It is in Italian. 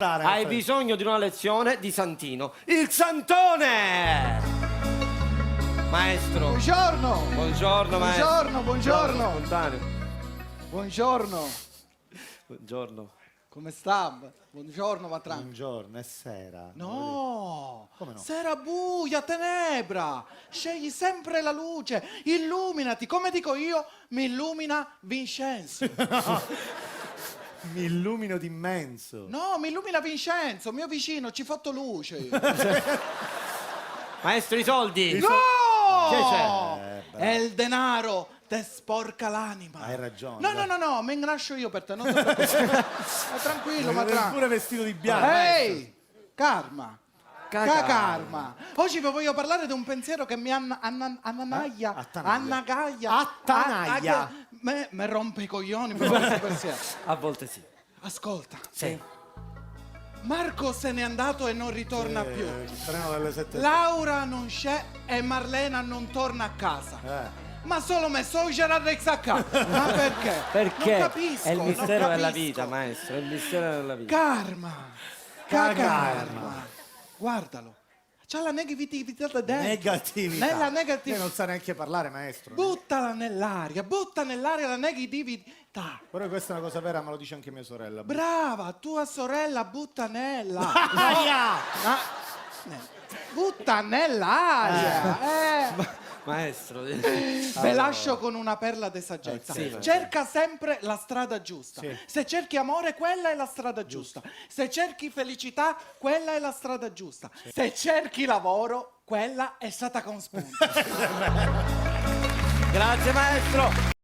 Hai bisogno di una lezione di Santino. Il Santone! Maestro. Buongiorno. Buongiorno, maestro. Buongiorno, buongiorno. Spontaneo. Buongiorno. Buongiorno. Come sta? Buongiorno, Matran. Buongiorno, è sera. No, Come no? sera buia, tenebra. Scegli sempre la luce. Illuminati. Come dico io, mi illumina Vincenzo. Mi illumino d'immenso. No, mi illumina Vincenzo, mio vicino, ci fotto luce. io. Maestro, i soldi. No! Che c'è? È il denaro, te sporca l'anima. Hai ragione. No, mi ingrascio io per te, non ti preoccupare. Tranquillo, Ma Matran. pure vestito di bianco. Ehi, Karma. Karma. Karma. Oggi vi voglio parlare di un pensiero che mi annaglia. Attanaglia. Me rompe i coglioni per questo pensiero. A volte sì. Ascolta. Sì. Marco se n'è andato e non ritorna più. Il treno delle 7. Laura non c'è e Marlena non torna a casa. Ma solo me so Gerard Rexacca. Ma perché? Perché? Non capisco. È il non mistero della capisco. vita, maestro. È il mistero della vita. Karma. Karma. Guardalo. C'ha la negatività da dentro. Negatività. Nella negatività. Lei non sa neanche parlare, maestro. Buttala nell'aria, butta nell'aria la negatività. Però questa è una cosa vera, me lo dice anche mia sorella. Brava, tua sorella butta nella. Aia! Butta nell'aria. Maestro. Ve lascio con una perla di saggezza. Sì, Cerca sempre la strada giusta. Sì. Se cerchi amore, quella è la strada giusta. Se cerchi felicità, quella è la strada giusta. Se cerchi lavoro, quella è stata con spunto. Grazie, maestro.